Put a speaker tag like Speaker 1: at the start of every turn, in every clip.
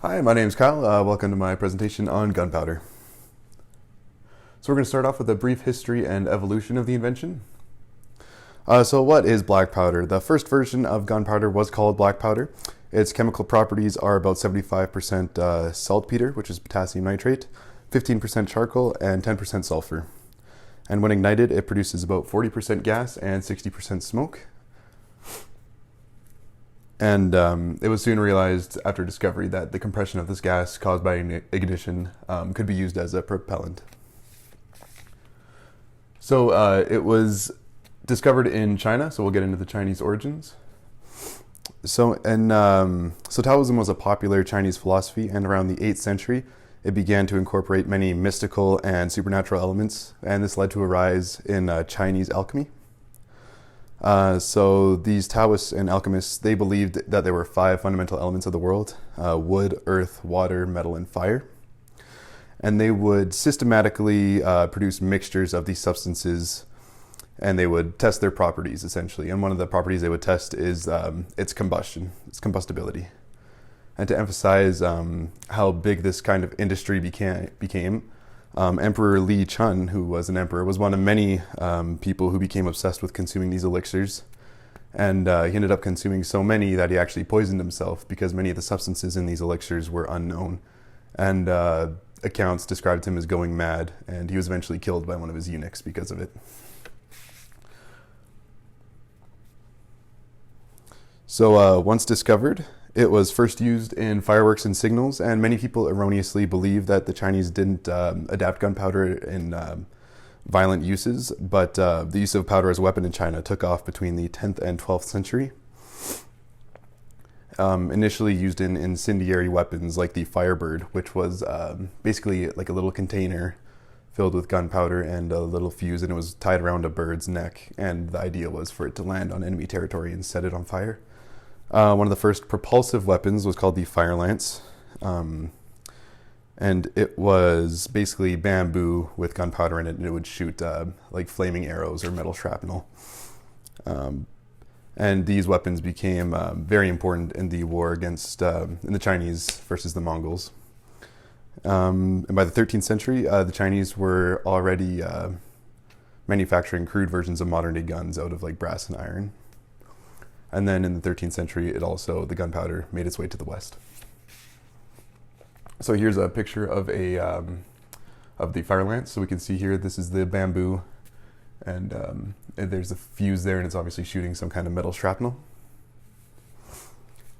Speaker 1: Hi, my name is Kyle. Welcome to my presentation on gunpowder. So we're going to start off with a brief history and evolution of the invention. So what is black powder? The first version of gunpowder was called black powder. Its chemical properties are about 75% saltpeter, which is potassium nitrate, 15% charcoal, and 10% sulfur. And when ignited, it produces about 40% gas and 60% smoke. And it was soon realized after discovery that the compression of this gas caused by ignition could be used as a propellant. So it was discovered in China, so we'll get into the Chinese origins. So Taoism was a popular Chinese philosophy, and around the 8th century, it began to incorporate many mystical and supernatural elements, and this led to a rise in Chinese alchemy. So these Taoists and alchemists, they believed that there were 5 fundamental elements of the world: wood, earth, water, metal, and fire. And they would systematically produce mixtures of these substances, and they would test their properties, essentially. And one of the properties they would test is its combustion, its combustibility. And to emphasize how big this kind of industry became, Emperor Li Chun, who was an emperor, was one of many people who became obsessed with consuming these elixirs. And he ended up consuming so many that he actually poisoned himself because many of the substances in these elixirs were unknown. And accounts described him as going mad, and he was eventually killed by one of his eunuchs because of it. So once discovered, it was first used in fireworks and signals, and many people erroneously believe that the Chinese didn't adapt gunpowder in violent uses, but the use of powder as a weapon in China took off between the 10th and 12th century. Initially used in incendiary weapons like the Firebird, which was basically like a little container filled with gunpowder and a little fuse, and it was tied around a bird's neck, and the idea was for it to land on enemy territory and set it on fire. One of the first propulsive weapons was called the fire lance, and it was basically bamboo with gunpowder in it, and it would shoot like flaming arrows or metal shrapnel. And these weapons became very important in the war against in the Chinese versus the Mongols. And by the 13th century, the Chinese were already manufacturing crude versions of modern-day guns out of like brass and iron. And then in the 13th century, the gunpowder made its way to the West. So here's a picture of the fire lance. So we can see here, this is the bamboo, and there's a fuse there, and it's obviously shooting some kind of metal shrapnel.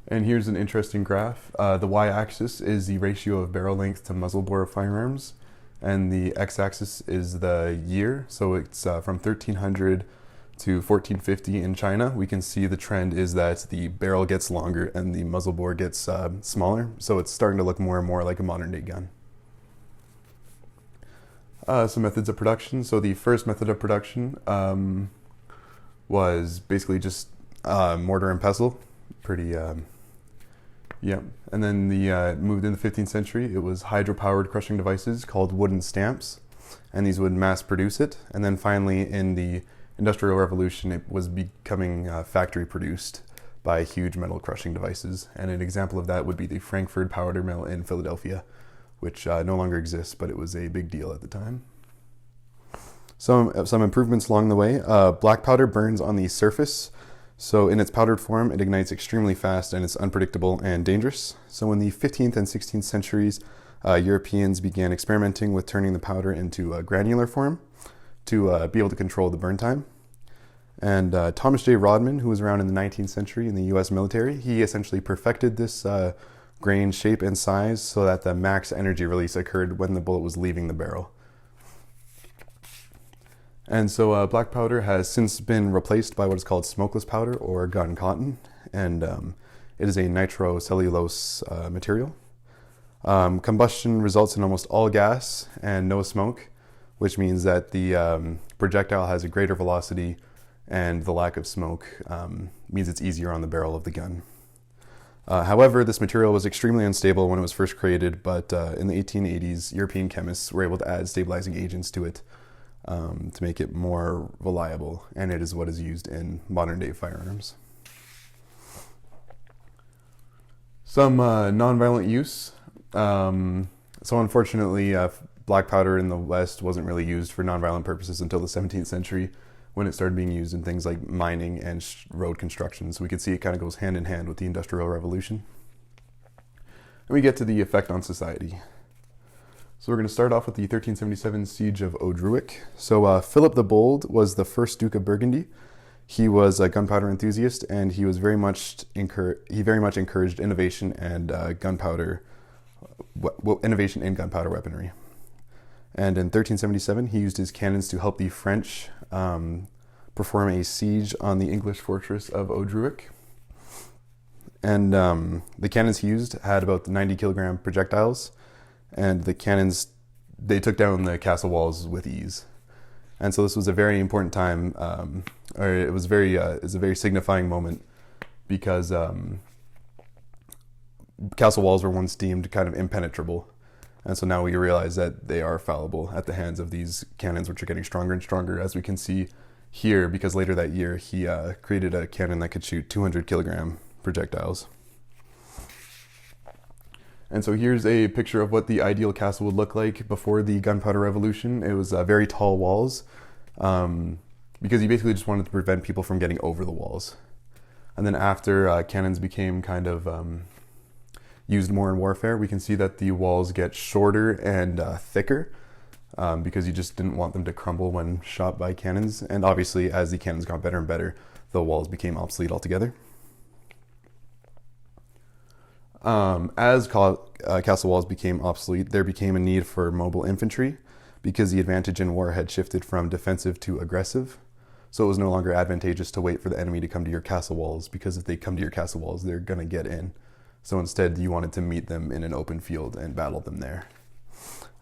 Speaker 1: And here's an interesting graph. The y-axis is the ratio of barrel length to muzzle bore of firearms, and the x-axis is the year. So it's from 1300 to 1450 in China. We can see the trend is that the barrel gets longer and the muzzle bore gets smaller. So it's starting to look more and more like a modern day gun. Some methods of production. So the first method of production was basically just mortar and pestle. Yeah. And then moved in the 15th century. It was hydro-powered crushing devices called wooden stamps, and these would mass produce it. And then finally in the Industrial Revolution, it was becoming factory produced by huge metal crushing devices. And an example of that would be the Frankfurt powder mill in Philadelphia, which no longer exists, but it was a big deal at the time. Some improvements along the way. Black powder burns on the surface. So in its powdered form, it ignites extremely fast, and it's unpredictable and dangerous. So in the 15th and 16th centuries, Europeans began experimenting with turning the powder into a granular form to be able to control the burn time. And Thomas J. Rodman, who was around in the 19th century in the US military, he essentially perfected this grain shape and size so that the max energy release occurred when the bullet was leaving the barrel. And so black powder has since been replaced by what is called smokeless powder or gun cotton, and it is a nitrocellulose material. Combustion results in almost all gas and no smoke, which means that the projectile has a greater velocity, and the lack of smoke means it's easier on the barrel of the gun. However, this material was extremely unstable when it was first created, but in the 1880s, European chemists were able to add stabilizing agents to it to make it more reliable, and it is what is used in modern-day firearms. Some nonviolent use. So unfortunately, black powder in the West wasn't really used for nonviolent purposes until the 17th century, when it started being used in things like mining and road construction. So we can see it kind of goes hand in hand with the Industrial Revolution. And we get to the effect on society. So we're going to start off with the 1377 siege of Odruic. So Philip the Bold was the first Duke of Burgundy. He was a gunpowder enthusiast, and he was very much encouraged innovation and innovation in gunpowder weaponry. And in 1377, he used his cannons to help the French perform a siege on the English fortress of Odruic. And the cannons he used had about 90 kilogram projectiles, and the cannons, they took down the castle walls with ease. And so this was a very important time, it was a very signifying moment, because castle walls were once deemed kind of impenetrable. And so now we realize that they are fallible at the hands of these cannons, which are getting stronger and stronger, as we can see here, because later that year he created a cannon that could shoot 200 kilogram projectiles. And so here's a picture of what the ideal castle would look like before the Gunpowder Revolution. It was very tall walls, because he basically just wanted to prevent people from getting over the walls. And then after cannons became kind of used more in warfare, we can see that the walls get shorter and thicker, because you just didn't want them to crumble when shot by cannons. And obviously, as the cannons got better and better, the walls became obsolete altogether. As castle walls became obsolete, there became a need for mobile infantry, because the advantage in war had shifted from defensive to aggressive. So it was no longer advantageous to wait for the enemy to come to your castle walls, because if they come to your castle walls, they're going to get in. So instead, you wanted to meet them in an open field and battle them there.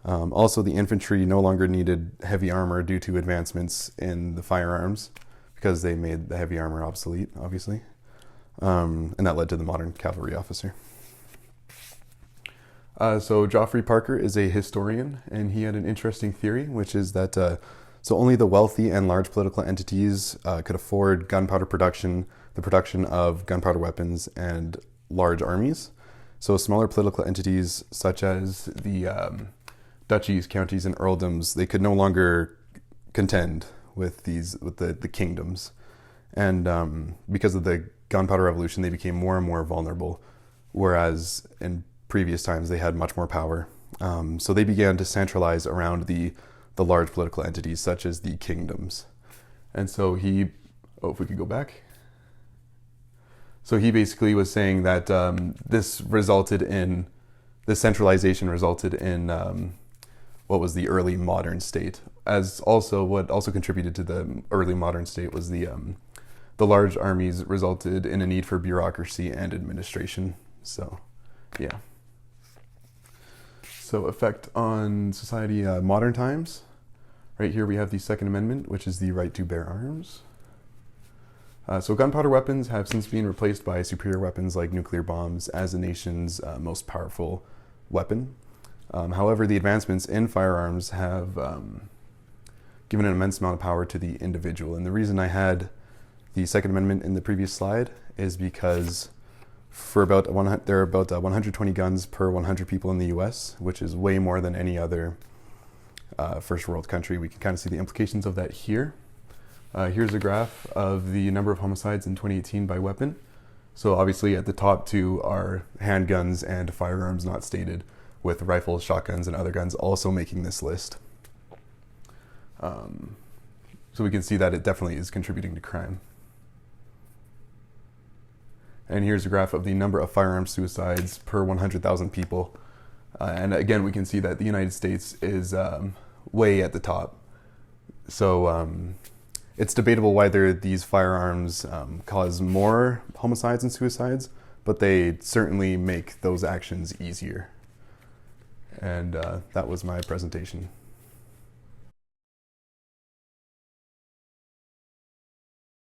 Speaker 1: Also, the infantry no longer needed heavy armor due to advancements in the firearms, because they made the heavy armor obsolete, obviously. And that led to the modern cavalry officer. So Geoffrey Parker is a historian, and he had an interesting theory, which is that so only the wealthy and large political entities could afford gunpowder production, the production of gunpowder weapons, and large armies. So smaller political entities, such as the duchies, counties, and earldoms, they could no longer contend with the kingdoms. And because of the Gunpowder Revolution, they became more and more vulnerable, whereas in previous times they had much more power. So they began to centralize around the large political entities, such as the kingdoms. And so if we could go back. So he basically was saying that this centralization resulted in what was the early modern state. What also contributed to the early modern state was the large armies resulted in a need for bureaucracy and administration. So, yeah. So effect on society, modern times. Right here we have the Second Amendment, which is the right to bear arms. So gunpowder weapons have since been replaced by superior weapons like nuclear bombs as the nation's most powerful weapon. However, the advancements in firearms have given an immense amount of power to the individual. And the reason I had the Second Amendment in the previous slide is because there are about 120 guns per 100 people in the US, which is way more than any other first world country. We can kind of see the implications of that here. Here's a graph of the number of homicides in 2018 by weapon. So obviously at the top two are handguns and firearms not stated, with rifles, shotguns, and other guns also making this list. So we can see that it definitely is contributing to crime. And here's a graph of the number of firearm suicides per 100,000 people. And again, we can see that the United States is way at the top. So it's debatable whether these firearms cause more homicides and suicides, but they certainly make those actions easier. And that was my presentation.